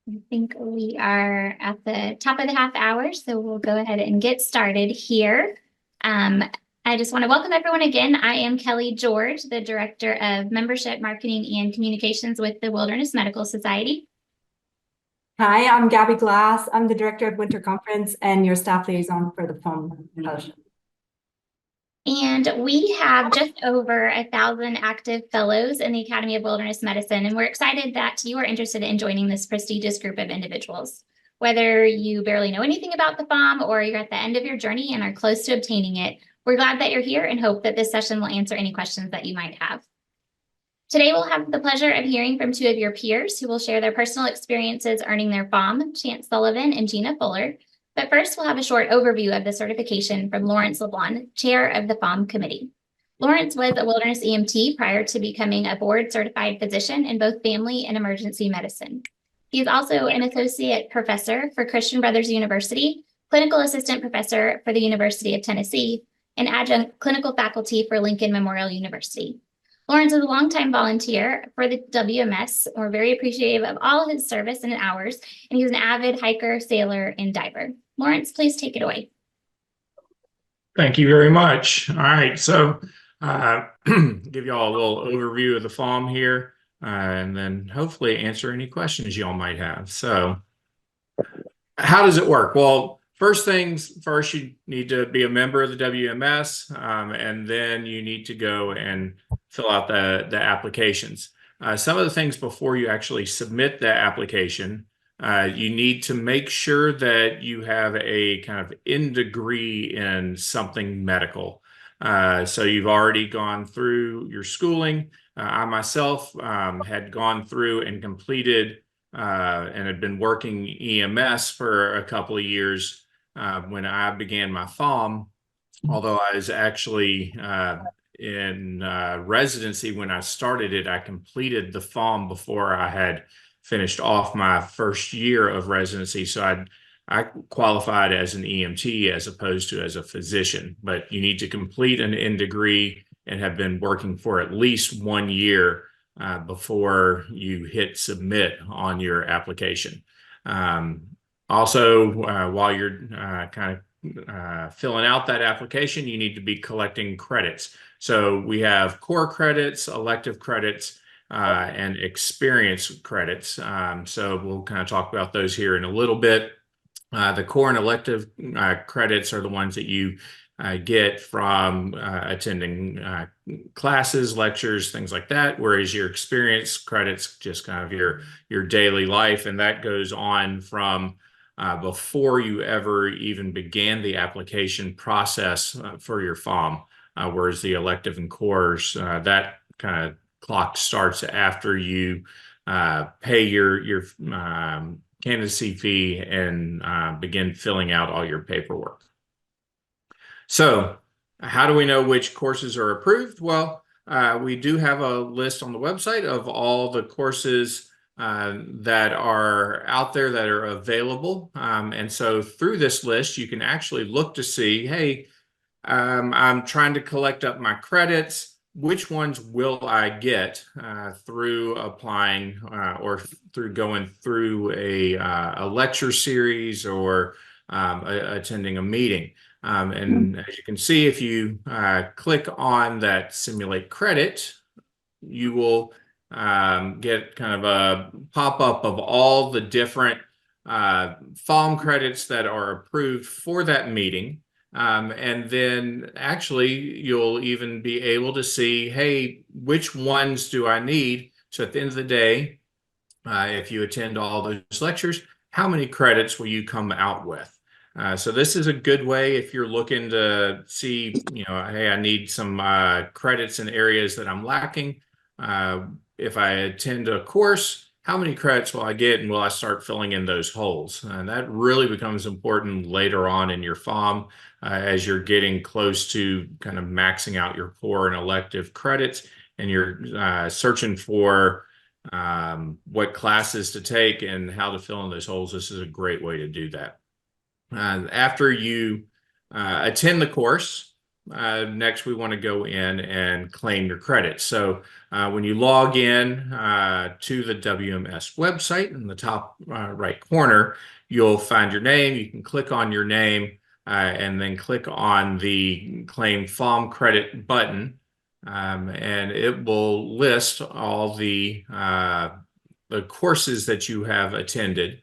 I think we are at the top of the half hour, so we'll go ahead and get started here. Um, I just want to welcome everyone again. I am Kelly George, the Director of Membership, Marketing, and Communications with the Wilderness Medical Society. Hi, I'm Gabby Glass. I'm the Director of Winter Conference and your staff liaison for the Fawm Fellowship. And we have just over 1,000 active fellows in the Academy of Wilderness Medicine, and we're excited that you are interested in joining this prestigious group of individuals. Whether you barely know anything about the Fawm or you're at the end of your journey and are close to obtaining it, we're glad that you're here and hope that this session will answer any questions that you might have. Today, we'll have the pleasure of hearing from two of your peers who will share their personal experiences earning their Fawm, Chance Sullivan and Gina Fuller. But first, we'll have a short overview of the certification from Lawrence LeBlanc, chair of the Fawm committee. Lawrence was a wilderness EMT prior to becoming a board-certified physician in both family and emergency medicine. He is also an associate professor for Christian Brothers University, clinical assistant professor for the University of Tennessee, and adjunct clinical faculty for Lincoln Memorial University. Lawrence is a longtime volunteer for the WMS. We're very appreciative of all his service and hours, and he's an avid hiker, sailor, and diver. Lawrence, please take it away. Thank you very much. All right, so give you all a little overview of the Fawm here, and then hopefully answer any questions you all might have. So how does it work? Well, first things first, you need to be a member of the WMS, and then you need to go and fill out the applications. Some of the things before you actually submit the application, you need to make sure that you have a kind of in degree in something medical. So you've already gone through your schooling. I myself had gone through and completed and had been working EMS for a couple of years when I began my Fawm, although I was actually in residency when I started it. I completed the Fawm before I had finished off my first year of residency. So I qualified as an EMT as opposed to as a physician, but you need to complete an in degree and have been working for at least 1 year before you hit submit on your application. Also, while you're kind of filling out that application, you need to be collecting credits. So we have core credits, elective credits, and experience credits. So we'll kind of talk about those here in a little bit. The core and elective credits are the ones that you get from attending classes, lectures, things like that, whereas your experience credits just kind of your daily life, and that goes on from before you ever even began the application process for your Fawm, whereas the elective and cores, that kind of clock starts after you pay your candidacy fee and begin filling out all your paperwork. So how do we know which courses are approved? Well, we do have a list on the website of all the courses that are out there that are available. And so through this list, you can actually look to see, hey, I'm trying to collect up my credits. Which ones will I get through applying or through going through a lecture series or attending a meeting? And as you can see, if you click on that simulate credit, you will get kind of a pop-up of all the different Fawm credits that are approved for that meeting. And then actually you'll even be able to see, hey, which ones do I need? So at the end of the day, if you attend all those lectures, how many credits will you come out with? So this is a good way if you're looking to see, hey, I need some credits in areas that I'm lacking. If I attend a course, how many credits will I get, and will I start filling in those holes? And that really becomes important later on in your Fawm as you're getting close to kind of maxing out your core and elective credits, and you're searching for what classes to take and how to fill in those holes. This is a great way to do that. After you attend the course, next we want to go in and claim your credits. So when you log in to the WMS website in the top right corner, you'll find your name. You can click on your name and then click on the Claim Fawm Credit button. And it will list all the courses that you have attended.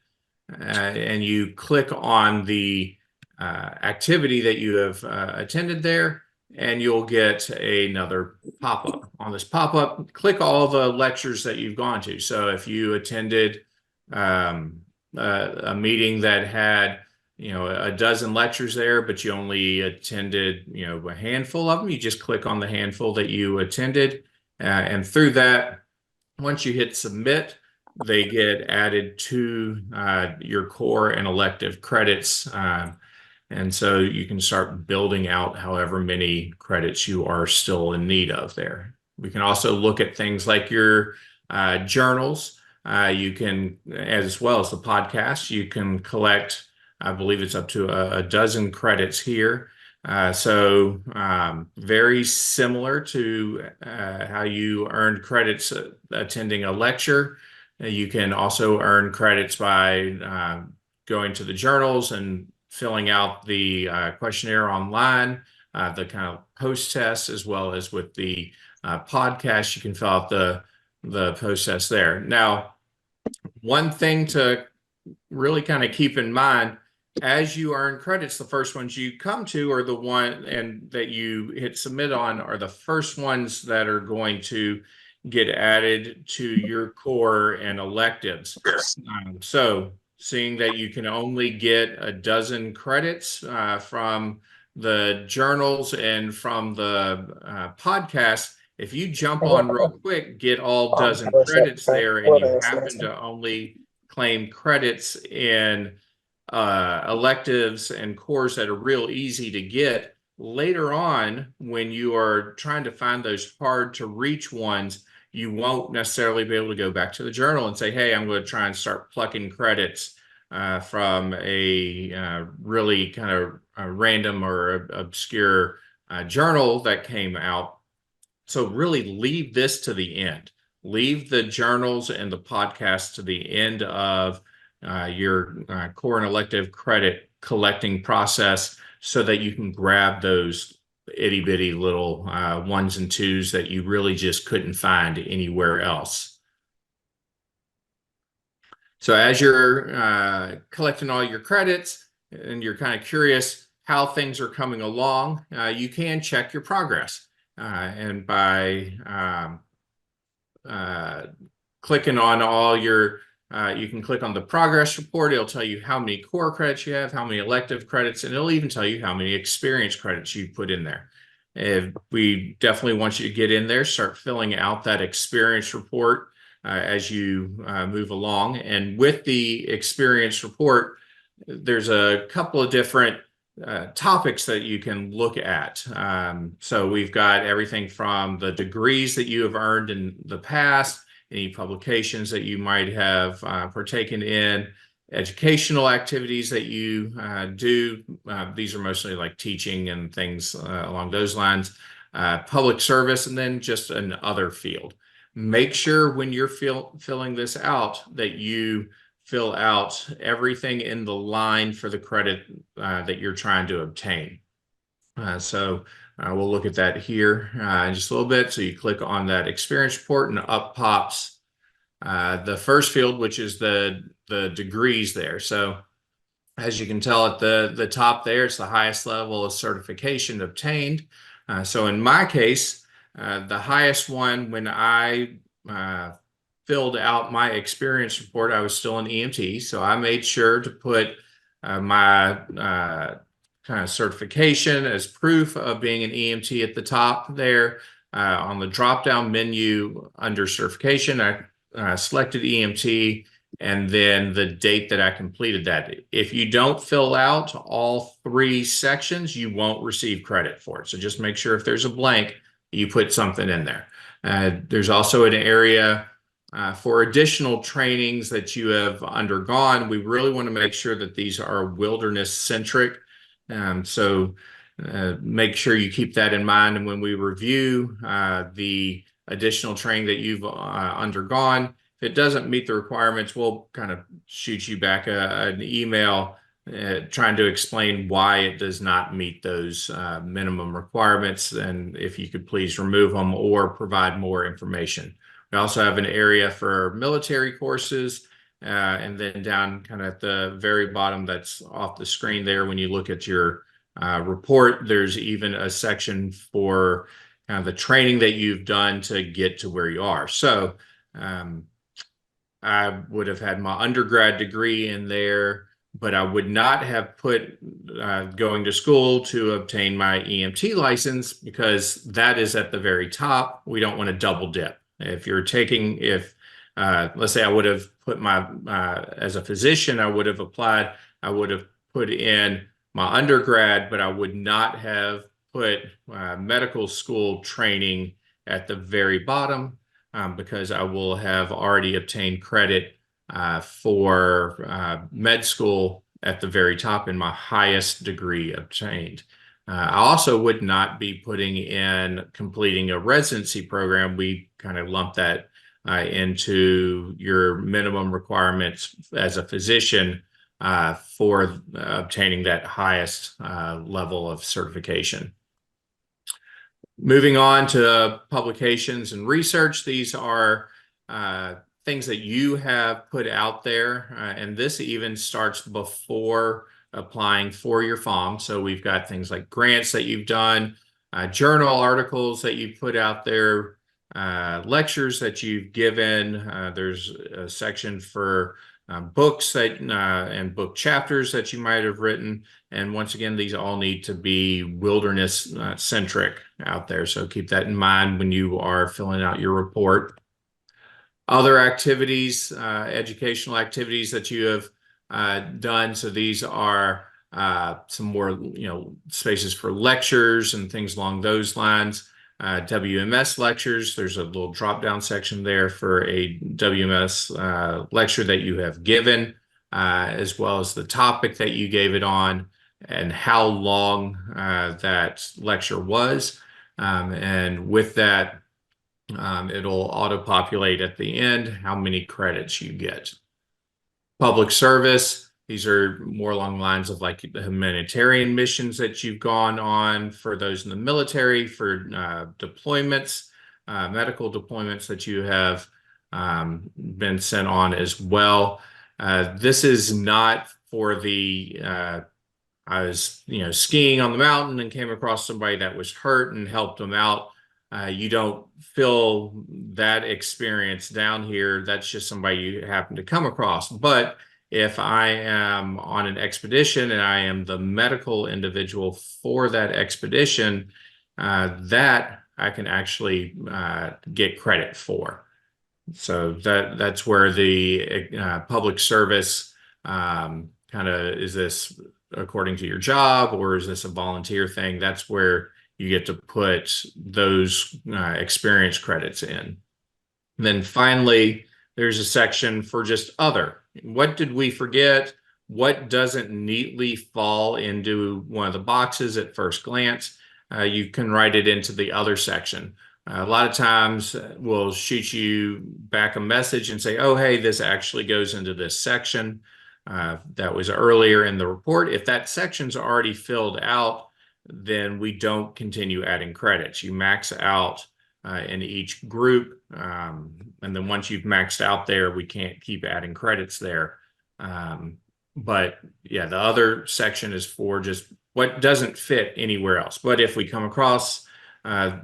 And you click on the activity that you have attended there, and you'll get another pop-up. On this pop-up, click all the lectures that you've gone to. So if you attended a meeting that had a dozen lectures there, but you only attended a handful of them, you just click on the handful that you attended, and through that, once you hit submit, they get added to your core and elective credits. And so you can start building out however many credits you are still in need of there. We can also look at things like your journals. You can, as well as the podcast, you can collect, I believe it's up to a dozen credits here. So very similar to how you earned credits attending a lecture. You can also earn credits by going to the journals and filling out the questionnaire online, the kind of post test, as well as with the podcast, you can fill out the post test there. Now, one thing to really kind of keep in mind, as you earn credits, the first ones you come to are the one and that you hit submit on are the first ones that are going to get added to your core and electives. So seeing that you can only get a dozen credits from the journals and from the podcast, if you jump on real quick, get all dozen credits there, and you happen to only claim credits in electives and cores that are real easy to get, later on, when you are trying to find those hard to reach ones, you won't necessarily be able to go back to the journal and say, hey, I'm going to try and start plucking credits from a really kind of random or obscure journal that came out. So really leave this to the end. Leave the journals and the podcasts to the end of your core and elective credit collecting process so that you can grab those itty bitty little ones and twos that you really just couldn't find anywhere else. So as you're collecting all your credits and you're kind of curious how things are coming along, you can check your progress. And by clicking on all your, you can click on the progress report. It'll tell you how many core credits you have, how many elective credits, and it'll even tell you how many experience credits you put in there. We definitely want you to get in there, start filling out that experience report as you move along. And with the experience report, there's a couple of different topics that you can look at. So we've got everything from the degrees that you have earned in the past, any publications that you might have partaken in, educational activities that you do. These are mostly like teaching and things along those lines, public service, and then just an other field. Make sure when you're filling this out that you fill out everything in the line for the credit that you're trying to obtain. So we'll look at that here in just a little bit. So you click on that experience report and up pops the first field, which is the degrees there. So as you can tell at the top there, it's the highest level of certification obtained. So in my case, the highest one when I filled out my experience report, I was still an EMT. So I made sure to put my kind of certification as proof of being an EMT at the top there. On the drop-down menu under certification, I selected EMT and then the date that I completed that. If you don't fill out all three sections, you won't receive credit for it. So just make sure if there's a blank, you put something in there. There's also an area for additional trainings that you have undergone. We really want to make sure that these are wilderness centric. So make sure you keep that in mind. And when we review the additional training that you've undergone, if it doesn't meet the requirements, we'll kind of shoot you back an email trying to explain why it does not meet those minimum requirements, and if you could please remove them or provide more information. We also have an area for military courses, and then down kind of at the very bottom that's off the screen there, when you look at your report, there's even a section for kind of the training that you've done to get to where you are. So I would have had my undergrad degree in there, but I would not have put going to school to obtain my EMT license, because that is at the very top. We don't want to double dip. If you're taking, let's say I would have put my, as a physician, I would have applied, I would have put in my undergrad, but I would not have put medical school training at the very bottom, because I will have already obtained credit for med school at the very top in my highest degree obtained. I also would not be putting in completing a residency program. We kind of lump that into your minimum requirements as a physician for obtaining that highest level of certification. Moving on to publications and research, these are things that you have put out there, and this even starts before applying for your Fawm. So we've got things like grants that you've done, journal articles that you've put out there, lectures that you've given. There's a section for books that and book chapters that you might have written. And once again, these all need to be wilderness centric out there. So keep that in mind when you are filling out your report. Other activities, educational activities that you have done. So these are some more, spaces for lectures and things along those lines. WMS lectures, there's a little drop-down section there for a WMS lecture that you have given, as well as the topic that you gave it on and how long that lecture was. And with that, it'll auto-populate at the end how many credits you get. Public service, these are more along the lines of like the humanitarian missions that you've gone on for those in the military, for deployments, medical deployments that you have been sent on as well. This is not for the, I was, skiing on the mountain and came across somebody that was hurt and helped them out. You don't feel that experience down here. That's just somebody you happen to come across. But if I am on an expedition and I am the medical individual for that expedition, that I can actually get credit for. So that's where the public service kind of, is this according to your job or is this a volunteer thing? That's where you get to put those experience credits in. And then finally, there's a section for just other. What did we forget? What doesn't neatly fall into one of the boxes at first glance? You can write it into the other section. A lot of times we'll shoot you back a message and say, oh, hey, this actually goes into this section that was earlier in the report. If that section's already filled out, then we don't continue adding credits. You max out in each group. And then once you've maxed out there, we can't keep adding credits there. But yeah, the other section is for just what doesn't fit anywhere else. But if we come across a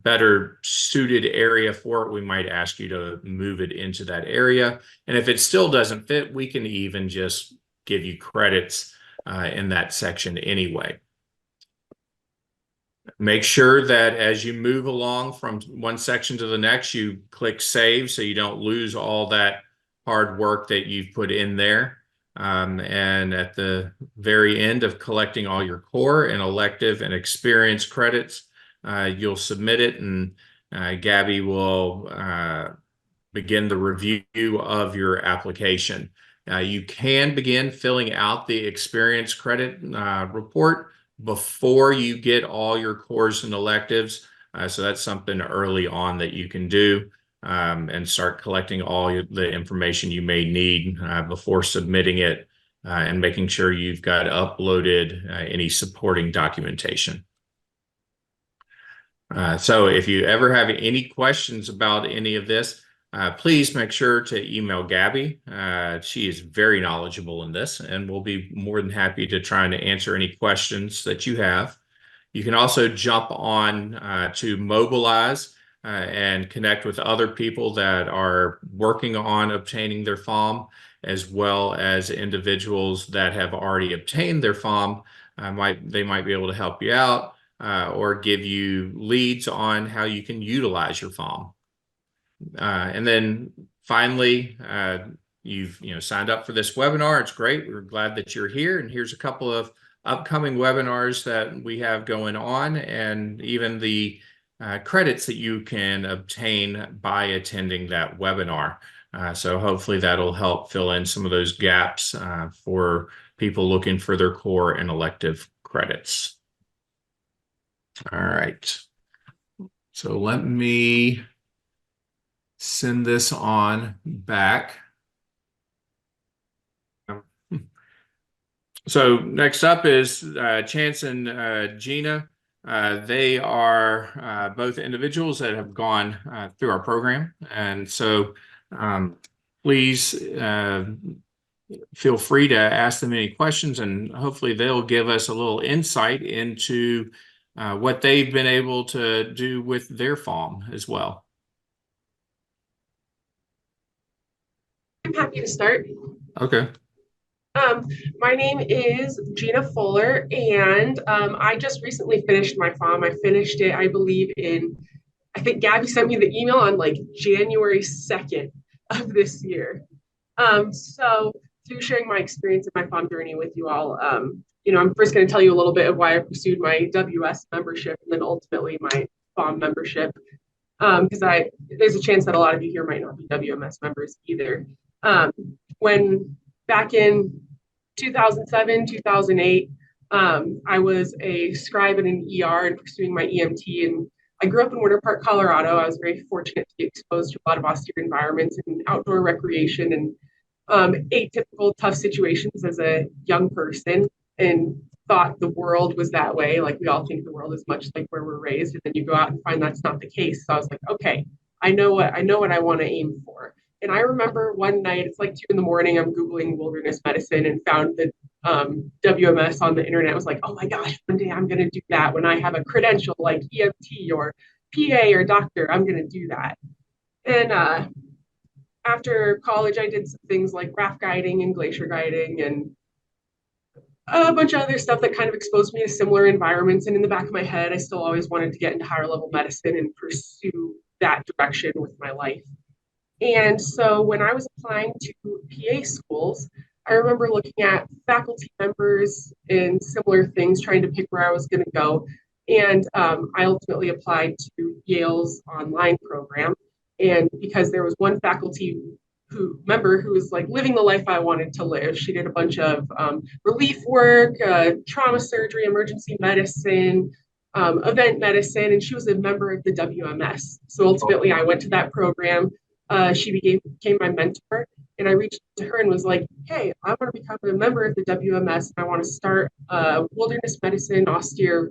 better suited area for it, we might ask you to move it into that area. And if it still doesn't fit, we can even just give you credits in that section anyway. Make sure that as you move along from one section to the next, you click save so you don't lose all that hard work that you've put in there. And at the very end of collecting all your core and elective and experience credits, you'll submit it, and Gabby will begin the review of your application. You can begin filling out the experience credit report before you get all your cores and electives. So that's something early on that you can do, and start collecting all the information you may need before submitting it, and making sure you've got uploaded any supporting documentation. So if you ever have any questions about any of this, please make sure to email Gabby. She is very knowledgeable in this, and we'll be more than happy to try and answer any questions that you have. You can also jump on to Mobilize and connect with other people that are working on obtaining their Fawm, as well as individuals that have already obtained their Fawm. They might be able to help you out, or give you leads on how you can utilize your Fawm. And then finally, you've signed up for this webinar. It's great. We're glad that you're here. And here's a couple of upcoming webinars that we have going on, and even the credits that you can obtain by attending that webinar. So hopefully that'll help fill in some of those gaps for people looking for their core and elective credits. All right. So let me send this on back. So next up is Chance and Gina. They are both individuals that have gone through our program. And so please feel free to ask them any questions, and hopefully they'll give us a little insight into what they've been able to do with their Fawm as well. I'm happy to start. Okay. My name is Gina Fuller, and I just recently finished my Fawm. I finished it, I believe, I think Gabby sent me the email on like January 2nd of this year. So through sharing my experience in my Fawm journey with you all, I'm first going to tell you a little bit of why I pursued my WS membership and then ultimately my Fawm membership, because there's a chance that a lot of you here might not be WMS members either. When back in 2007, 2008, I was a scribe in an ER and pursuing my EMT, and I grew up in Winter Park, Colorado. I was very fortunate to be exposed to a lot of austere environments and outdoor recreation and atypical tough situations as a young person, and thought the world was that way. Like we all think the world is much like where we're raised, and then you go out and find that's not the case. So I was like, okay, I know what I want to aim for. And I remember one night, it's like 2 in the morning, I'm Googling wilderness medicine and found the WMS on the internet. I was like, oh my gosh, one day I'm going to do that. When I have a credential like EMT or PA or doctor, I'm going to do that. And after college, I did some things like raft guiding and glacier guiding and a bunch of other stuff that kind of exposed me to similar environments. And in the back of my head, I still always wanted to get into higher level medicine and pursue that direction with my life. And so when I was applying to PA schools, I remember looking at faculty members and similar things, trying to pick where I was going to go. And I ultimately applied to Yale's online program. And because there was one faculty member who was like living the life I wanted to live, she did a bunch of relief work, trauma surgery, emergency medicine, event medicine, and she was a member of the WMS. So ultimately, I went to that program. She became my mentor, and I reached out to her and was like, hey, I want to become a member of the WMS, and I want to start a wilderness medicine, austere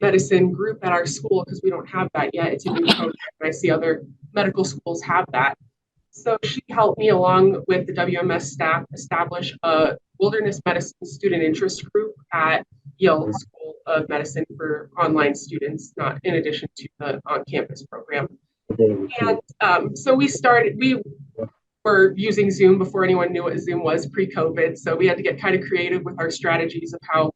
medicine group at our school, because we don't have that yet. It's a new program, and I see other medical schools have that. So she helped me, along with the WMS staff, establish a wilderness medicine student interest group at Yale School of Medicine for online students, not in addition to the on-campus program. And so we were using Zoom before anyone knew what Zoom was, pre-COVID. So we had to get kind of creative with our strategies of how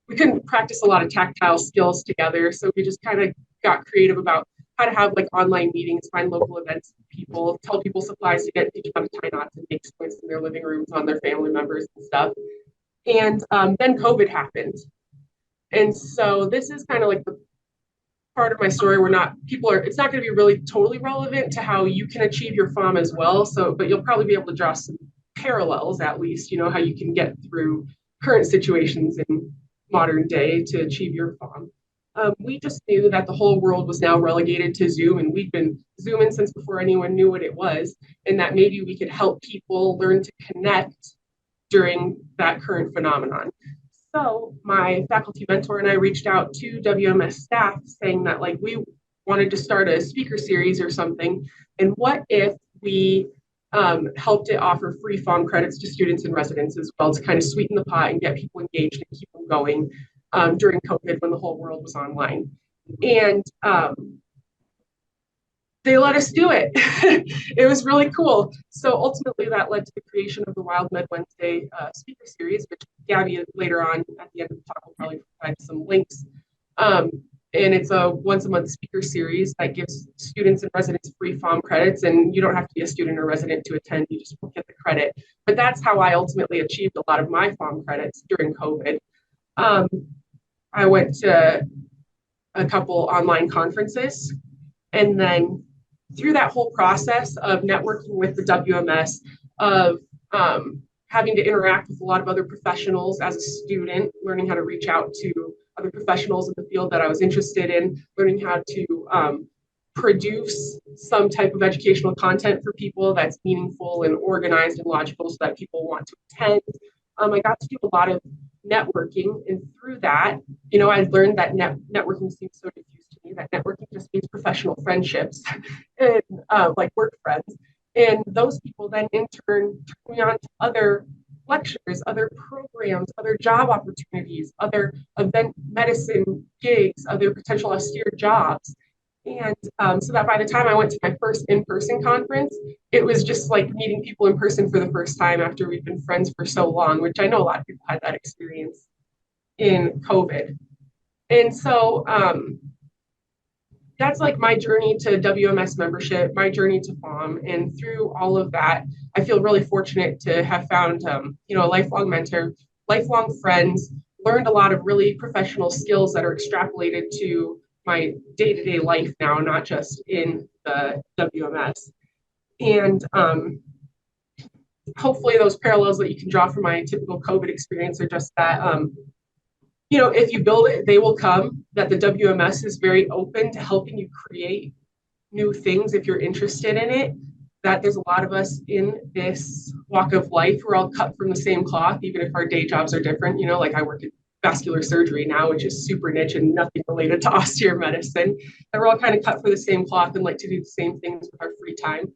we couldn't practice a lot of tactile skills together. So we just kind of got creative about how to have like online meetings, find local events, people, tell people supplies to get, teach them how to tie knots and make splints in their living rooms on their family members and stuff. And then COVID happened. And so this is kind of like the part of my story where it's not going to be really totally relevant to how you can achieve your Fawm as well. So, but you'll probably be able to draw some parallels, at least, how you can get through current situations and modern day to achieve your Fawm. We just knew that the whole world was now relegated to Zoom, and we've been Zooming since before anyone knew what it was, and that maybe we could help people learn to connect during that current phenomenon. So my faculty mentor and I reached out to WMS staff saying that like we wanted to start a speaker series or something, and what if we helped it offer free Fawm credits to students and residents as well to kind of sweeten the pot and get people engaged and keep them going during COVID when the whole world was online. And they let us do it. It was really cool. So ultimately that led to the creation of the Wild Med Wednesday speaker series, which Gabby later on at the end of the talk will probably provide some links. And it's a once a month speaker series that gives students and residents free Fawm credits, and you don't have to be a student or resident to attend, you just get the credit. But that's how I ultimately achieved a lot of my Fawm credits during COVID. I went to a couple online conferences, and then through that whole process of networking with the WMS, of having to interact with a lot of other professionals as a student, learning how to reach out to other professionals in the field that I was interested in, learning how to produce some type of educational content for people that's meaningful and organized and logical so that people want to attend. I got to do a lot of networking, and through that, you know, I learned that networking seems so diffuse to me, that networking just means professional friendships and like work friends. And those people then in turn turn me on to other lectures, other programs, other job opportunities, other event medicine gigs, other potential austere jobs. And so that by the time I went to my first in-person conference, it was just like meeting people in person for the first time after we've been friends for so long, which I know a lot of people had that experience in COVID. And so that's like my journey to WMS membership, my journey to Fawm. And through all of that, I feel really fortunate to have found, you know, a lifelong mentor, lifelong friends, learned a lot of really professional skills that are extrapolated to my day-to-day life now, not just in the WMS. And hopefully those parallels that you can draw from my typical COVID experience are just that, you know, if you build it, they will come, that the WMS is very open to helping you create new things if you're interested in it, that there's a lot of us in this walk of life. We're all cut from the same cloth, even if our day jobs are different. You know, like I work in vascular surgery now, which is super niche and nothing related to austere medicine. And we're all kind of cut for the same cloth and like to do the same things with our free time.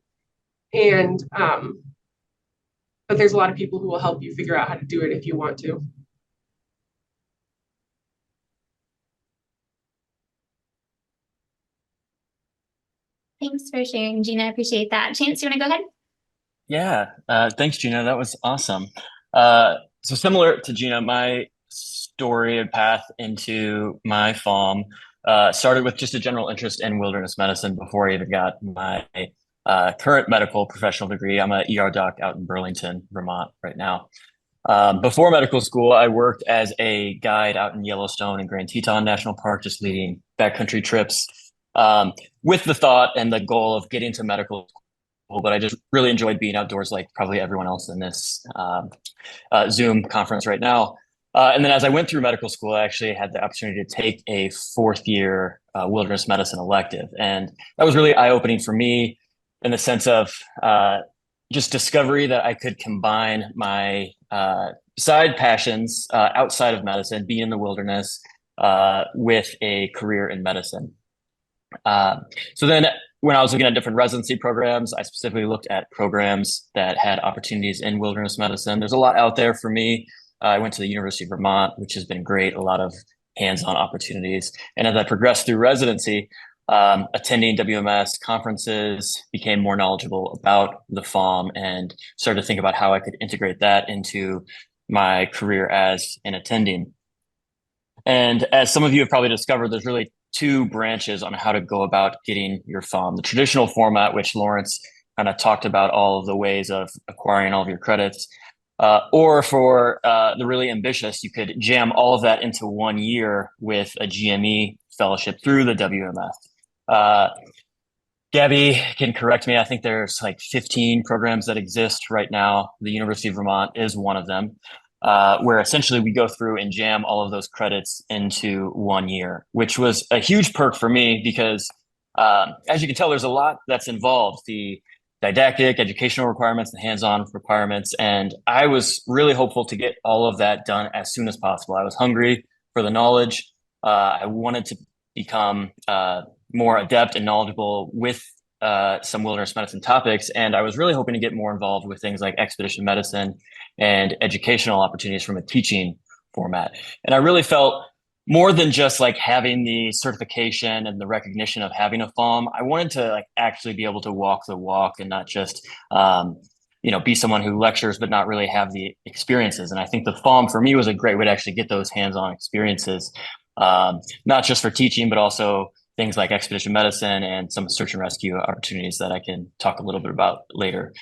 And, but there's a lot of people who will help you figure out how to do it if you want to. Thanks for sharing, Gina. I appreciate that. Chance, you want to go ahead? Yeah, thanks, Gina. That was awesome. So similar to Gina, my story and path into my Fawm started with just a general interest in wilderness medicine before I even got my current medical professional degree. I'm an ER doc out in Burlington, Vermont right now. Before medical school, I worked as a guide out in Yellowstone and Grand Teton National Park, just leading backcountry trips with the thought and the goal of getting to medical school. But I just really enjoyed being outdoors like probably everyone else in this Zoom conference right now. And then as I went through medical school, I actually had the opportunity to take a fourth year wilderness medicine elective. And that was really eye-opening for me in the sense of just discovery that I could combine my side passions outside of medicine, being in the wilderness, with a career in medicine. So then when I was looking at different residency programs, I specifically looked at programs that had opportunities in wilderness medicine. There's a lot out there for me. I went to the University of Vermont, which has been great, a lot of hands-on opportunities. And as I progressed through residency, attending WMS conferences, became more knowledgeable about the Fawm and started to think about how I could integrate that into my career as an attending. And as some of you have probably discovered, there's really two branches on how to go about getting your Fawm. The traditional format, which Lawrence kind of talked about all of the ways of acquiring all of your credits, or for the really ambitious, you could jam all of that into 1 year with a GME fellowship through the WMS. Gabby can correct me. I think there's like 15 programs that exist right now. The University of Vermont is one of them. where essentially we go through and jam all of those credits into 1 year, which was a huge perk for me because, as you can tell, there's a lot that's involved. The didactic, educational requirements, the hands-on requirements, and I was really hopeful to get all of that done as soon as possible. I was hungry for the knowledge. I wanted to become more adept and knowledgeable with some wilderness medicine topics, and I was really hoping to get more involved with things like expedition medicine and educational opportunities from a teaching format. And I really felt more than just like having the certification and the recognition of having a Fawm. I wanted to like actually be able to walk the walk and not just be someone who lectures but not really have the experiences. And I think the Fawm for me was a great way to actually get those hands-on experiences, not just for teaching, but also things like expedition medicine and some search and rescue opportunities that I can talk a little bit about later.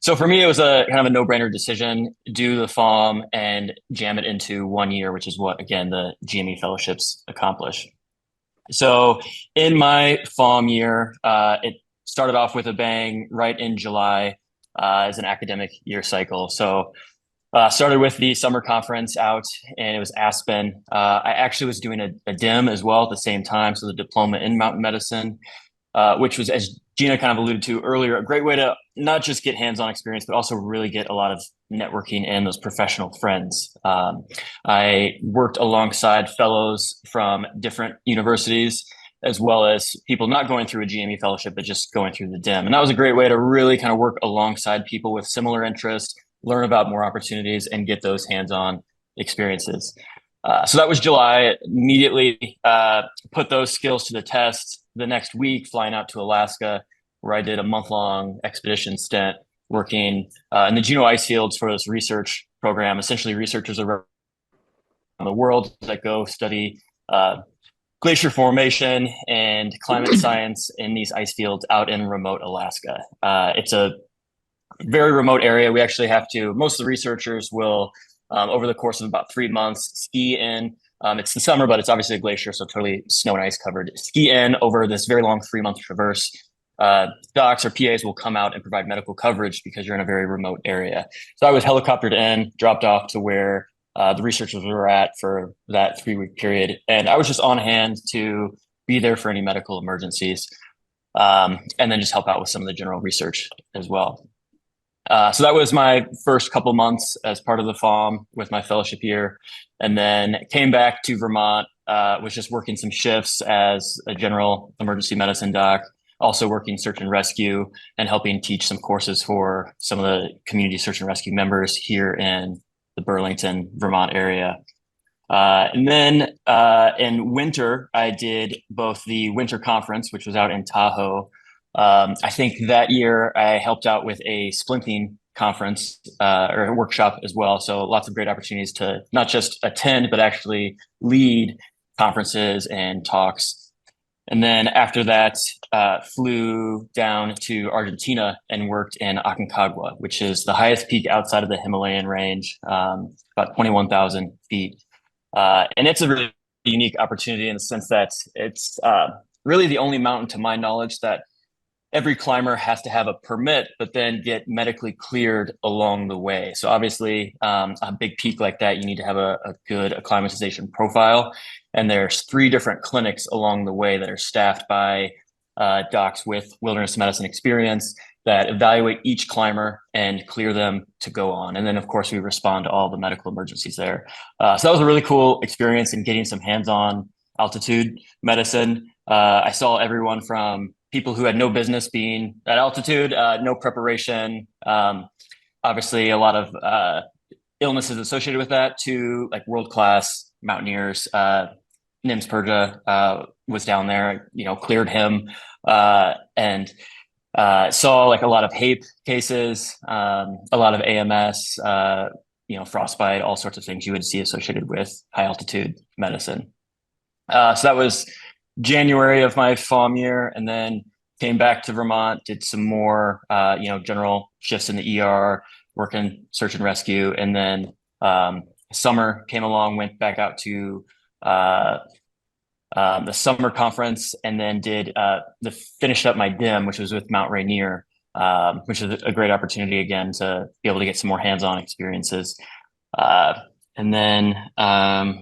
So for me, it was a kind of a no-brainer decision, do the Fawm and jam it into 1 year, which is what, again, the GME fellowships accomplish. So in my Fawm year, it started off with a bang right in July as an academic year cycle. So started with the summer conference out, and it was Aspen. I actually was doing a DIM as well at the same time, so the Diploma in Mountain Medicine, which was, as Gina kind of alluded to earlier, a great way to not just get hands-on experience, but also really get a lot of networking and those professional friends. I worked alongside fellows from different universities, as well as people not going through a GME fellowship, but just going through the DIM. And that was a great way to really kind of work alongside people with similar interests, learn about more opportunities, and get those hands-on experiences. So that was July. Immediately put those skills to the test. The next week, flying out to Alaska, where I did a month-long expedition stint working in the Juneau ice fields for this research program. Essentially, researchers around the world that go study glacier formation and climate science in these ice fields out in remote Alaska. It's a very remote area. We actually have to, most of the researchers will, over the course of about 3 months, ski in. It's the summer, but it's obviously a glacier, so totally snow and ice covered. Ski in over this very long 3-month traverse. Docs or PAs will come out and provide medical coverage because you're in a very remote area. So I was helicoptered in, dropped off to where the researchers were at for that 3-week period. And I was just on hand to be there for any medical emergencies, and then just help out with some of the general research as well. So that was my first couple months as part of the Fawm with my fellowship year, and then came back to Vermont, was just working some shifts as a general emergency medicine doc, also working search and rescue and helping teach some courses for some of the community search and rescue members here in the Burlington, Vermont area. And then in winter, I did both the winter conference, which was out in Tahoe. I think that year I helped out with a splinting conference or a workshop as well. So lots of great opportunities to not just attend, but actually lead conferences and talks. And then after that, flew down to Argentina and worked in Aconcagua, which is the highest peak outside of the Himalayan range, about 21,000 feet. And it's a really unique opportunity in the sense that it's really the only mountain, to my knowledge, that every climber has to have a permit, but then get medically cleared along the way. So obviously, a big peak like that, you need to have a good acclimatization profile. And there's 3 different clinics along the way that are staffed by docs with wilderness medicine experience that evaluate each climber and clear them to go on. And then, of course, we respond to all the medical emergencies there. So that was a really cool experience in getting some hands-on altitude medicine. I saw everyone from people who had no business being at altitude, no preparation, obviously a lot of illnesses associated with that, to like world-class mountaineers. Nims Purja was down there, cleared him, and saw like a lot of HAPE cases, a lot of AMS, frostbite, all sorts of things you would see associated with high altitude medicine. So that was January of my Fawm year, and then came back to Vermont, did some more, general shifts in the ER, working search and rescue. And then summer came along, went back out to the summer conference, and then finished up my DIM, which was with Mount Rainier, which is a great opportunity again to be able to get some more hands-on experiences. And then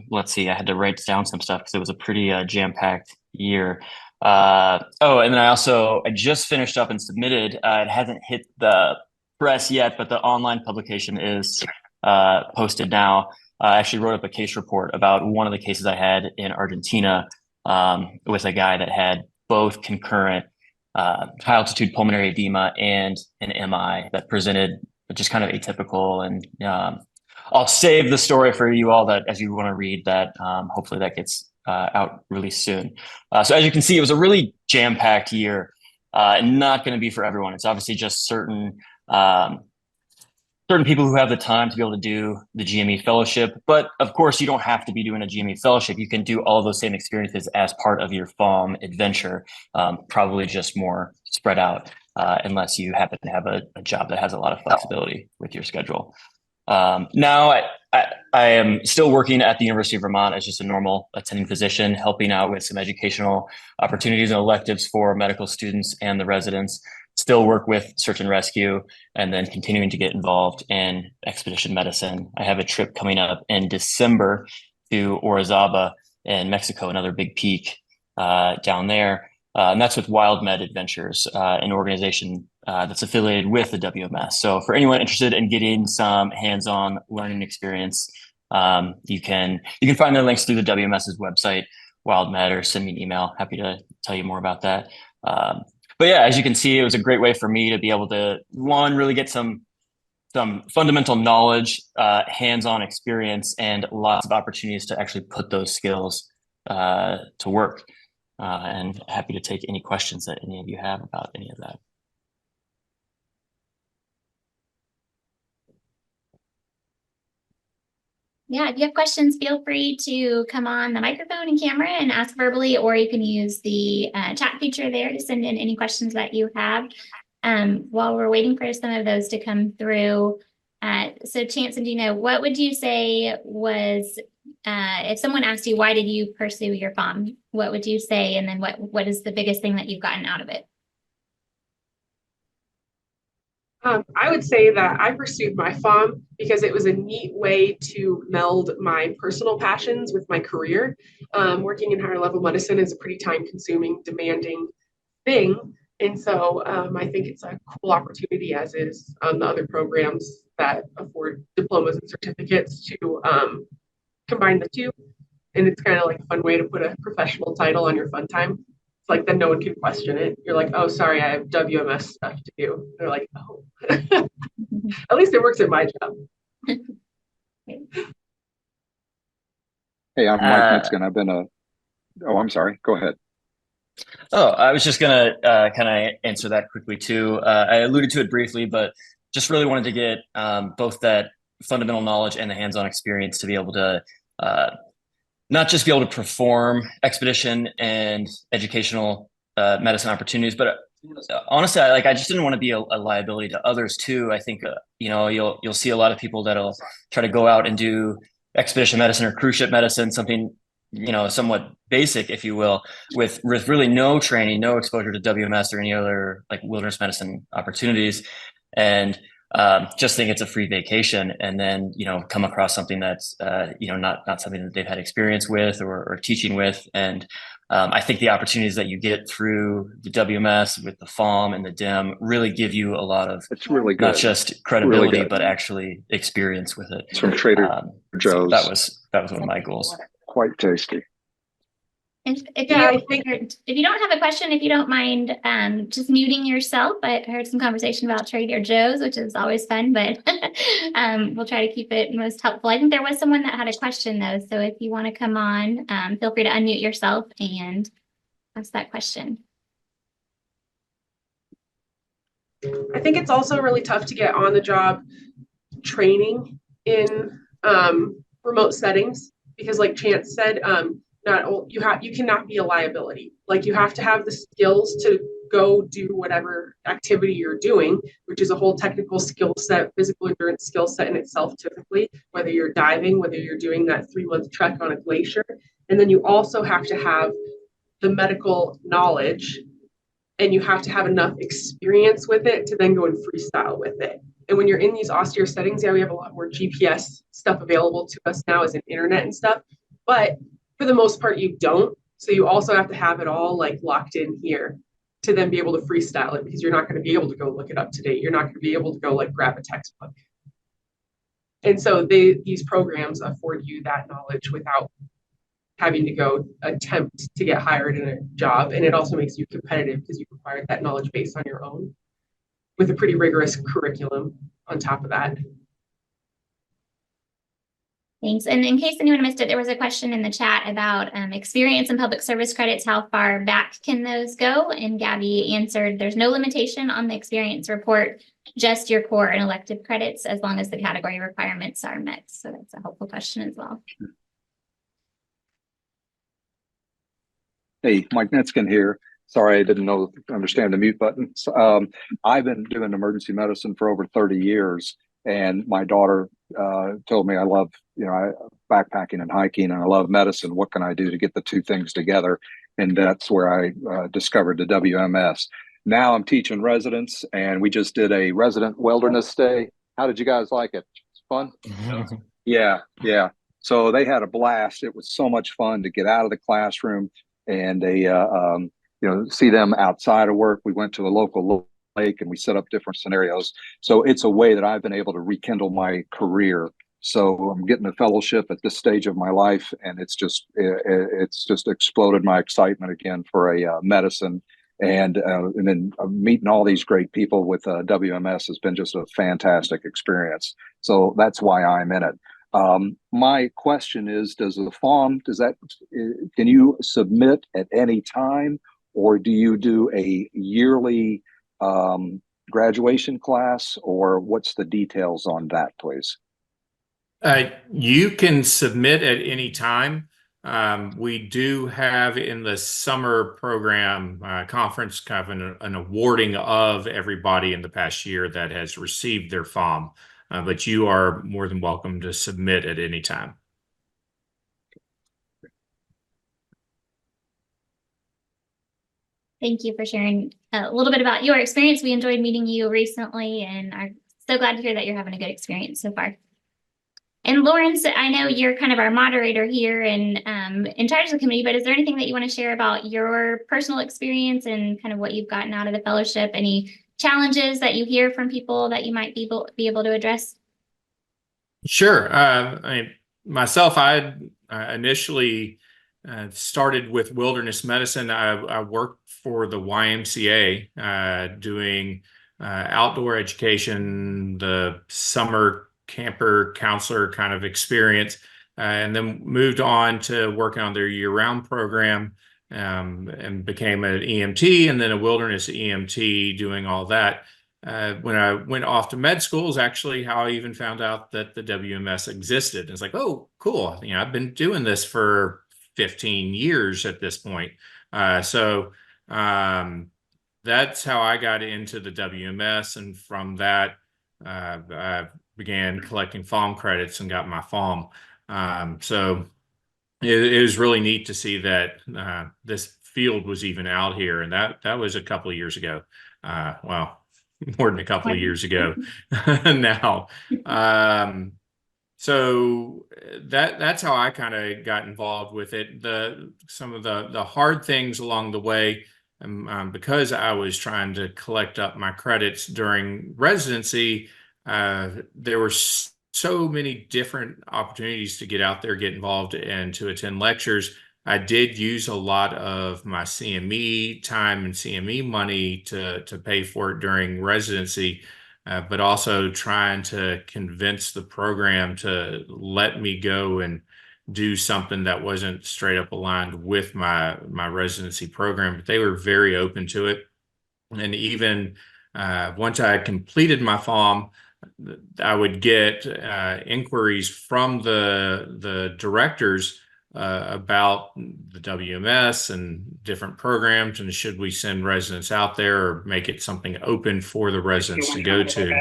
let's see, I had to write down some stuff because it was a pretty jam-packed year. Oh, and then I just finished up and submitted. It hasn't hit the press yet, but the online publication is posted now. I actually wrote up a case report about one of the cases I had in Argentina with a guy that had both concurrent high altitude pulmonary edema and an MI that presented just kind of atypical. And I'll save the story for you all that as you want to read that. Hopefully that gets out really soon. So as you can see, it was a really jam-packed year and not going to be for everyone. It's obviously just certain people who have the time to be able to do the GME fellowship. But of course, you don't have to be doing a GME fellowship. You can do all of those same experiences as part of your Fawm adventure, probably just more spread out, unless you happen to have a job that has a lot of flexibility with your schedule. Now I am still working at the University of Vermont as just a normal attending physician, helping out with some educational opportunities and electives for medical students and the residents. Still work with search and rescue, and then continuing to get involved in expedition medicine. I have a trip coming up in December to Orizaba in Mexico, another big peak down there. And that's with Wild Med Adventures, an organization that's affiliated with the WMS. So for anyone interested in getting some hands-on learning experience, you can find their links through the WMS's website, Wild Med, or send me an email. Happy to tell you more about that. But yeah, as you can see, it was a great way for me to be able to, one, really get some fundamental knowledge, hands-on experience, and lots of opportunities to actually put those skills to work. And happy to take any questions that any of you have about any of that. Yeah, if you have questions, feel free to come on the microphone and camera and ask verbally, or you can use the chat feature there to send in any questions that you have. While we're waiting for some of those to come through, so Chance and Gina, what would you say was, if someone asked you, why did you pursue your Fawm? What would you say? And then what is the biggest thing that you've gotten out of it? I would say that I pursued my Fawm because it was a neat way to meld my personal passions with my career. Working in higher level medicine is a pretty time consuming, demanding thing. And so I think it's a cool opportunity, as is the other programs that afford diplomas and certificates, to combine the two. And it's kind of like a fun way to put a professional title on your fun time. It's like, then no one can question it. You're like, oh, sorry, I have WMS stuff to do. They're like, oh. At least it works at my job. Hey, I'm Mike Metzgen. I've been oh, I'm sorry. Go ahead. Oh, I was just gonna kind of answer that quickly too. I alluded to it briefly, but just really wanted to get both that fundamental knowledge and the hands-on experience to be able to not just be able to perform expedition and educational medicine opportunities, but honestly, I just didn't want to be a liability to others too. I think you'll see a lot of people that'll try to go out and do expedition medicine or cruise ship medicine, something somewhat basic, if you will, with really no training, no exposure to WMS or any other like wilderness medicine opportunities, and just think it's a free vacation, and then come across something that's not something that they've had experience with or teaching with. And I think the opportunities that you get through the WMS with the Fawm and the DIM really give you a lot of, It's really good. not just credibility, Really but actually experience with it. It's from Trader Joe's. So that was one of my goals. Quite tasty. If you don't have a question, if you don't mind just muting yourself. I heard some conversation about Trader Joe's, which is always fun, but we'll try to keep it most helpful. I think there was someone that had a question though, so if you want to come on, feel free to unmute yourself and ask that question. I think it's also really tough to get on the job training in remote settings, because like Chance said, you cannot be a liability. Like, you have to have the skills to go do whatever activity you're doing, which is a whole technical skill set, physical endurance skill set in itself, typically, whether you're diving, whether you're doing that 3-month trek on a glacier. And then you also have to have the medical knowledge, and you have to have enough experience with it to then go and freestyle with it. And when you're in these austere settings, yeah, we have a lot more GPS stuff available to us now as an internet and stuff. But for the most part, you don't. So you also have to have it all like locked in here to then be able to freestyle it, because you're not going to be able to go look it up to date. You're not going to be able to go like grab a textbook. And so these programs afford you that knowledge without having to go attempt to get hired in a job. And it also makes you competitive because you acquired that knowledge base on your own with a pretty rigorous curriculum on top of that. Thanks. And in case anyone missed it, there was a question in the chat about experience and public service credits. How far back can those go? And Gabby answered, there's no limitation on the experience report, just your core and elective credits, as long as the category requirements are met. So that's a helpful question as well. Hey, Mike Netskin here. Sorry, I didn't understand the mute button. I've been doing emergency medicine for over 30 years, and my daughter told me I love, backpacking and hiking, and I love medicine. What can I do to get the two things together? And that's where I discovered the WMS. Now I'm teaching residents, and we just did a resident wilderness stay. How did you guys like it? It's fun? Yeah. So they had a blast. It was so much fun to get out of the classroom and see them outside of work. We went to a local lake and we set up different scenarios. So it's a way that I've been able to rekindle my career. So I'm getting a fellowship at this stage of my life, and it's just exploded my excitement again for a medicine. And then meeting all these great people with WMS has been just a fantastic experience. So that's why I'm in it. My question is, does the Fawm, can you submit at any time, or do you do a yearly graduation class, or what's the details on that, please? You can submit at any time. We do have in the summer program conference kind of an awarding of everybody in the past year that has received their Fawm. But you are more than welcome to submit at any time. Thank you for sharing a little bit about your experience. We enjoyed meeting you recently and are so glad to hear that you're having a good experience so far. And Lawrence, I know you're kind of our moderator here and in charge of the committee, but is there anything that you want to share about your personal experience and kind of what you've gotten out of the fellowship? Any challenges that you hear from people that you might be able to address? Sure. I initially started with wilderness medicine. I worked for the YMCA doing outdoor education, the summer camper counselor kind of experience, and then moved on to working on their year-round program and became an EMT and then a wilderness EMT doing all that. When I went off to med school is actually how I even found out that the WMS existed. It's like, oh, cool. I've been doing this for 15 years at this point. So that's how I got into the WMS. And from that, I began collecting Fawm credits and got my Fawm. So it was really neat to see that this field was even out here. And that was a couple of years ago. Well, more than a couple of years ago now. So that's how I kind of got involved with it. Some of the hard things along the way, because I was trying to collect up my credits during residency, there were so many different opportunities to get out there, get involved, and to attend lectures. I did use a lot of my CME time and CME money to pay for it during residency, but also trying to convince the program to let me go and do something that wasn't straight up aligned with my residency program. But they were very open to it. And even once I completed my Fawm, I would get inquiries from the directors about the WMS and different programs, and should we send residents out there or make it something open for the residents to go to.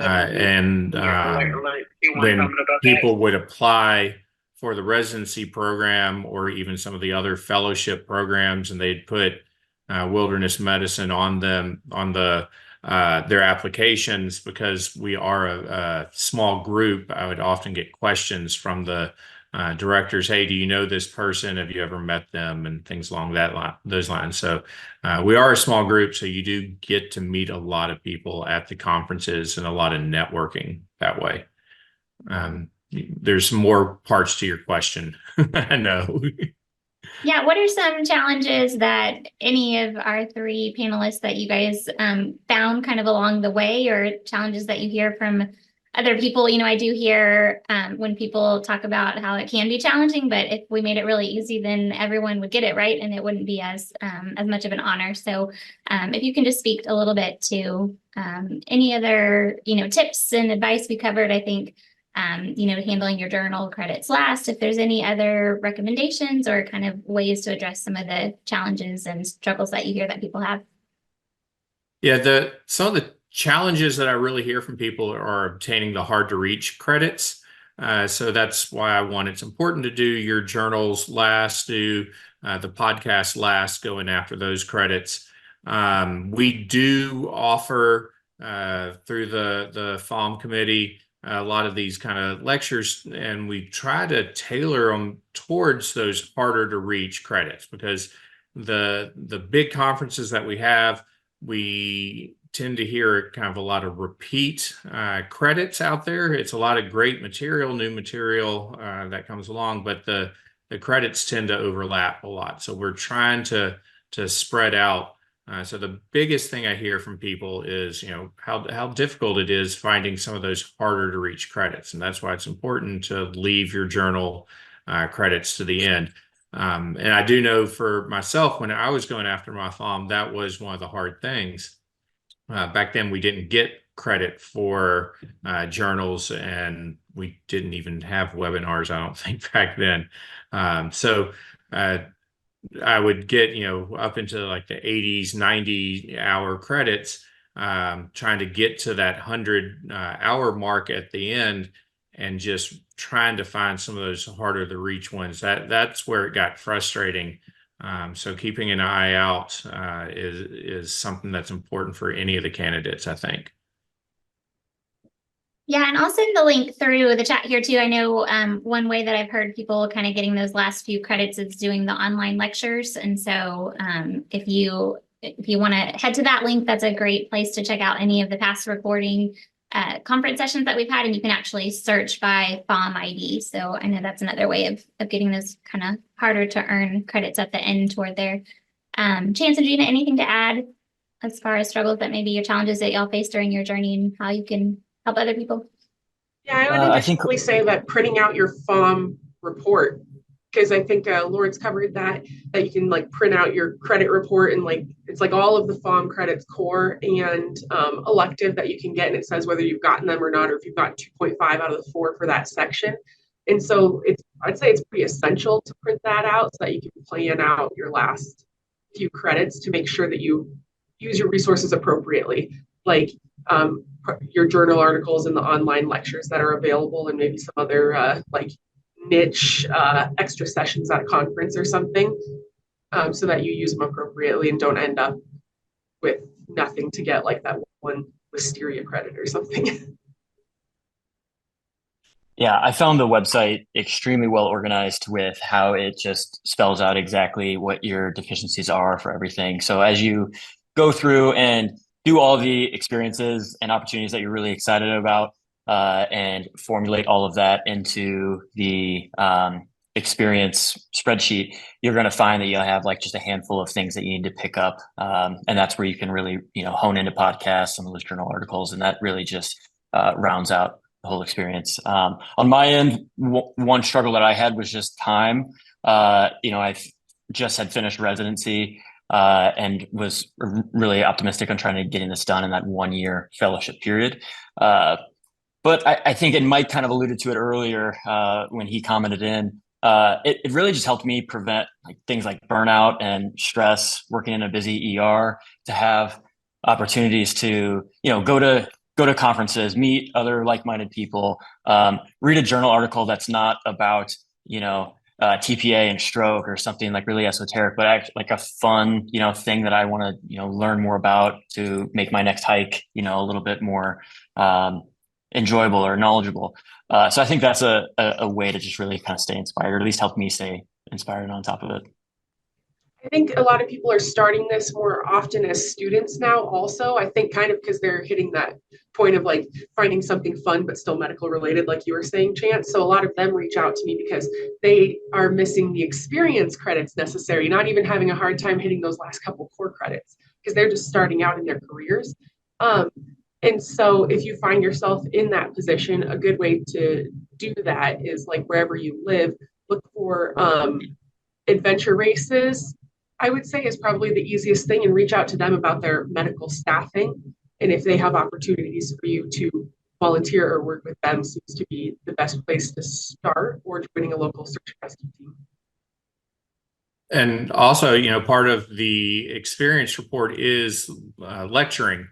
And when people would apply for the residency program or even some of the other fellowship programs, and they'd put wilderness medicine on them on the their applications, because we are a small group, I would often get questions from the directors. Hey, do you know this person? Have you ever met them? And things along those lines. So we are a small group, so you do get to meet a lot of people at the conferences and a lot of networking that way. There's more parts to your question. I know. Yeah, what are some challenges that any of our three panelists that you guys found kind of along the way, or challenges that you hear from other people? I do hear when people talk about how it can be challenging, but if we made it really easy, then everyone would get it, right? And it wouldn't be as much of an honor. So if you can just speak a little bit to any other, tips and advice we covered, I think, handling your journal credits last, if there's any other recommendations or kind of ways to address some of the challenges and struggles that you hear that people have. Yeah, some of the challenges that I really hear from people are obtaining the hard to reach credits. So that's why it's important to do your journals last, do the podcast last, going after those credits. We do offer through the Fawm committee a lot of these kind of lectures, and we try to tailor them towards those harder to reach credits, because the big conferences that we tend to hear kind of a lot of repeat credits out there. It's a lot of great material, new material that comes along, but the credits tend to overlap a lot. So we're trying to spread out. So the biggest thing I hear from people is, how difficult it is finding some of those harder to reach credits. And that's why it's important to leave your journal credits to the end. And I do know for myself, when I was going after my Fawm, that was one of the hard things. Back then, we didn't get credit for journals, and we didn't even have webinars, I don't think, back then. So I would get, up into like the 80s, 90-hour credits, trying to get to that 100-hour mark at the end, and just trying to find some of those harder to reach ones. That's where it got frustrating. So keeping an eye out is something that's important for any of the candidates, I think. Yeah, and I'll send the link through the chat here too. I know one way that I've heard people kind of getting those last few credits is doing the online lectures. And so if you want to head to that link, that's a great place to check out any of the past recording conference sessions that we've had, and you can actually search by Fawm ID. So I know that's another way of getting those kind of harder to earn credits at the end toward there. Chance and Gina, anything to add as far as struggles that maybe your challenges that y'all face during your journey and how you can help other people? Yeah, I would additionally say that printing out your Fawm report, because I think Lawrence covered that you can like print out your credit report, and like it's like all of the Fawm credits, core and elective, that you can get, and it says whether you've gotten them or not, or if you've got 2.5 out of the 4 for that section. And so I'd say it's pretty essential to print that out so that you can plan out your last few credits to make sure that you use your resources appropriately, like your journal articles and the online lectures that are available, and maybe some other like niche extra sessions at a conference or something, so that you use them appropriately and don't end up with nothing to get like that one Wisteria credit or something. Yeah, I found the website extremely well organized with how it just spells out exactly what your deficiencies are for everything. So as you go through and do all the experiences and opportunities that you're really excited about, and formulate all of that into the experience spreadsheet, you're going to find that you'll have like just a handful of things that you need to pick up. And that's where you can really, hone into podcasts, some of those journal articles, and that really just rounds out the whole experience. On my end, one struggle that I had was just time. I just had finished residency, and was really optimistic on trying to getting this done in that 1-year fellowship period. But I think, and Mike kind of alluded to it earlier when he commented in, it really just helped me prevent like things like burnout and stress working in a busy ER, to have opportunities to, go to conferences, meet other like-minded people, read a journal article that's not about, TPA and stroke or something like really esoteric, but actually like a fun, thing that I want to, learn more about to make my next hike, a little bit more enjoyable or knowledgeable. So I think that's a way to just really kind of stay inspired, or at least help me stay inspired on top of it. I think a lot of people are starting this more often as students now also. I think kind of because they're hitting that point of like finding something fun but still medical related, like you were saying, Chance. So a lot of them reach out to me because they are missing the experience credits necessary, not even having a hard time hitting those last couple core credits because they're just starting out in their careers. And so if you find yourself in that position, a good way to do that is like wherever you live, look for adventure races, I would say, is probably the easiest thing, and reach out to them about their medical staffing. And if they have opportunities for you to volunteer or work with them, seems to be the best place to start, or joining a local search and rescue team. And also, part of the experience report is lecturing.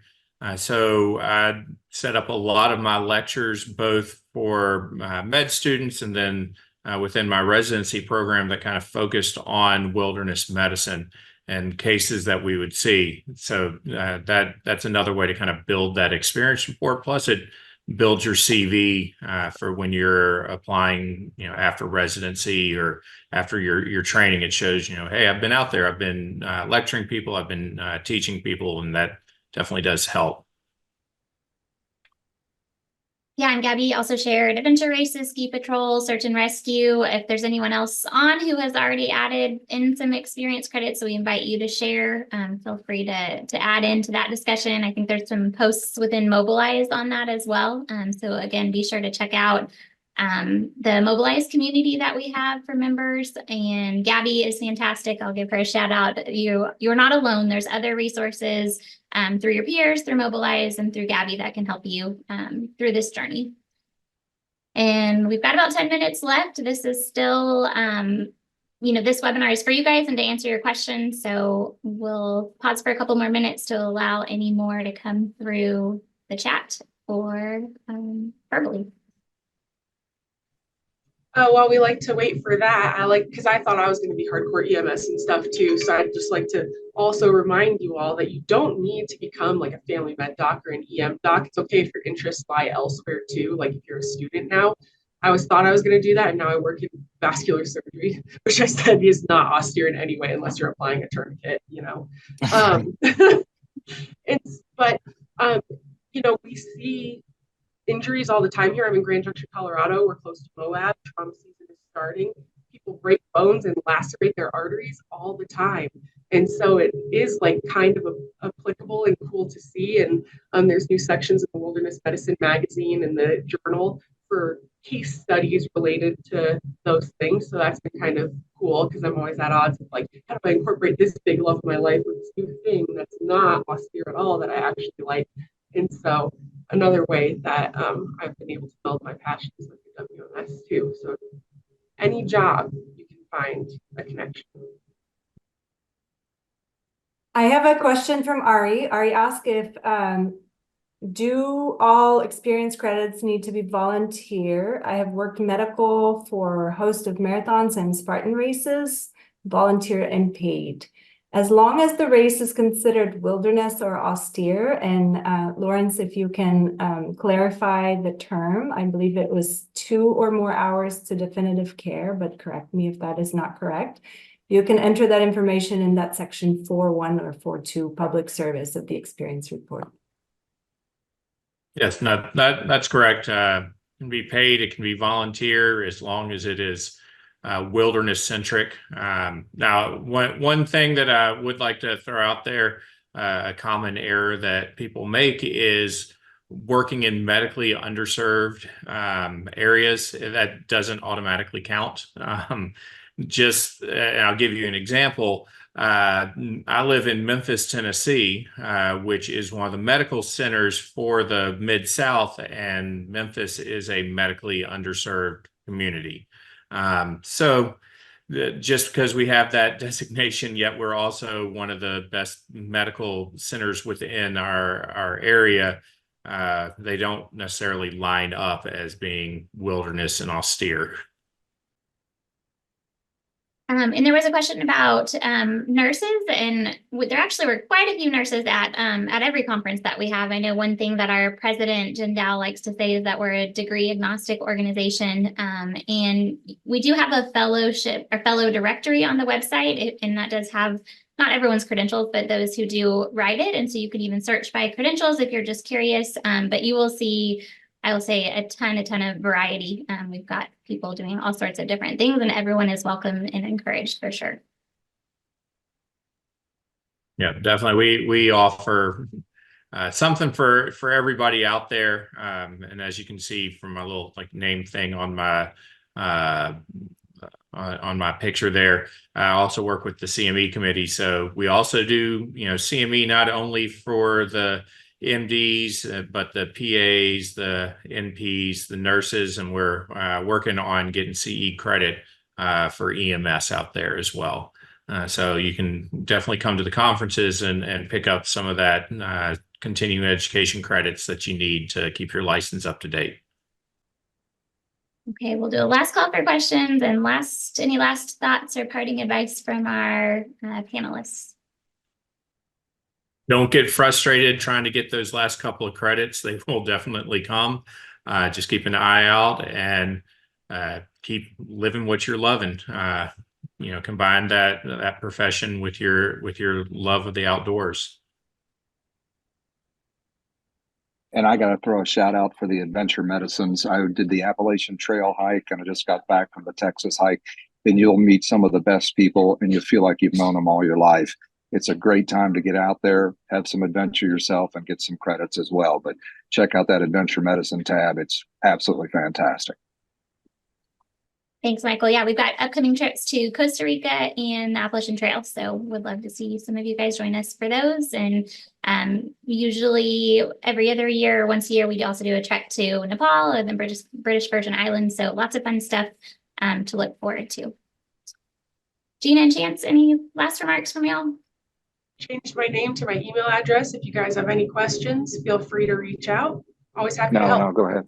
So I set up a lot of my lectures, both for med students and then within my residency program that kind of focused on wilderness medicine and cases that we would see. So that's another way to kind of build that experience report. Plus, it builds your CV for when you're applying, after residency or after your training. It shows, hey, I've been out there, I've been lecturing people, I've been teaching people, and that definitely does help. Yeah, and Gabby also shared adventure races, ski patrol, search and rescue. If there's anyone else on who has already added in some experience credits, so we invite you to share. Feel free to add into that discussion. I think there's some posts within Mobilize on that as well. So again, be sure to check out the Mobilize community that we have for members. And Gabby is fantastic. I'll give her a shout out. You're not alone. There's other resources through your peers, through Mobilize, and through Gabby that can help you through this journey. And we've got about 10 minutes left. This is still, this webinar is for you guys and to answer your questions. So we'll pause for a couple more minutes to allow any more to come through the chat or verbally. While we like to wait for that, because I thought I was going to be hardcore EMS and stuff too. So I'd just like to also remind you all that you don't need to become like a family med doc or an EM doc. It's okay if your interests lie elsewhere too. Like if you're a student now, I always thought I was going to do that. And now I work in vascular surgery, which I said is not austere in any way unless you're applying a tourniquet, we see injuries all the time here. I'm in Grand Junction, Colorado. We're close to Moab. Trauma season is starting. People break bones and lacerate their arteries all the time. And so it is like kind of applicable and cool to see. And there's new sections of the Wilderness Medicine magazine and the journal for case studies related to those things. So that's been kind of cool because I'm always at odds with like, how do I incorporate this big love of my life with this new thing that's not austere at all that I actually like? And so another way that I've been able to build my passions with the WMS too. So any job, you can find a connection. I have a question from Ari. Ari asked if, do all experience credits need to be volunteer? I have worked medical for a host of marathons and Spartan races, volunteer and paid. As long as the race is considered wilderness or austere, and Lawrence, if you can clarify the term, I believe it was 2 or more hours to definitive care, but correct me if that is not correct. You can enter that information in that section 4.1 or 4.2 public service of the experience report. Yes, that's correct. It can be paid, it can be volunteer, as long as it is wilderness centric. Now, one thing that I would like to throw out there, a common error that people make is working in medically underserved areas. That doesn't automatically count. I'll give you an example. I live in Memphis, Tennessee, which is one of the medical centers for the Mid-South, and Memphis is a medically underserved community. So just because we have that designation, yet we're also one of the best medical centers within our area, they don't necessarily line up as being wilderness and austere. And there was a question about nurses, and there actually were quite a few nurses at every conference that we have. I know one thing that our president, Jen Dow, likes to say is that we're a degree agnostic organization, and we do have a fellowship or fellow directory on the website, and that does have not everyone's credentials, but those who do write it. And so you can even search by credentials if you're just curious, but you will see, I will say, a ton of variety. We've got people doing all sorts of different things, and everyone is welcome and encouraged for sure. Yeah, definitely. We offer something for everybody out there. And as you can see from my little name thing on my picture there, I also work with the CME committee. So we also do, CME not only for the MDs, but the PAs, the NPs, the nurses, and we're working on getting CE credit for EMS out there as well. So you can definitely come to the conferences and pick up some of that continuing education credits that you need to keep your license up to date. Okay, we'll do a last call for questions and any last thoughts or parting advice from our panelists. Don't get frustrated trying to get those last couple of credits. They will definitely come. Just keep an eye out and keep living what you're loving. Combine that profession with your love of the outdoors. And I got to throw a shout out for the adventure medicines. I did the Appalachian Trail hike, and I just got back from the Texas hike. And you'll meet some of the best people, and you feel like you've known them all your life. It's a great time to get out there, have some adventure yourself, and get some credits as well. But check out that adventure medicine tab. It's absolutely fantastic. Thanks, Michael. Yeah, we've got upcoming trips to Costa Rica and the Appalachian Trail, so would love to see some of you guys join us for those. And usually every other year, once a year, we also do a trek to Nepal and the British Virgin Islands. So lots of fun stuff to look forward to. Gina and Chance, any last remarks from y'all? Changed my name to my email address. If you guys have any questions, feel free to reach out. Always happy to help. No, go ahead.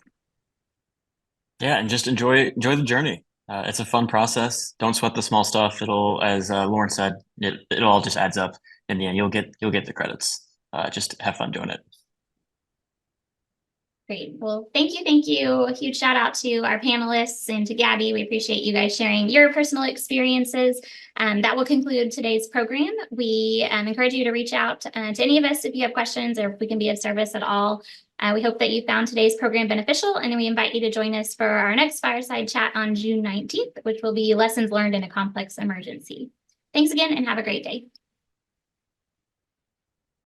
Yeah, and just enjoy the journey. It's a fun process. Don't sweat the small stuff. It'll, as Lauren said, it all just adds up in the end. You'll get the credits. Just have fun doing it. Great. Well, thank you. A huge shout out to our panelists and to Gabby. We appreciate you guys sharing your personal experiences. That will conclude today's program. We encourage you to reach out to any of us if you have questions or if we can be of service at all. We hope that you found today's program beneficial, and we invite you to join us for our next fireside chat on June 19th, which will be lessons learned in a complex emergency. Thanks again, and have a great day.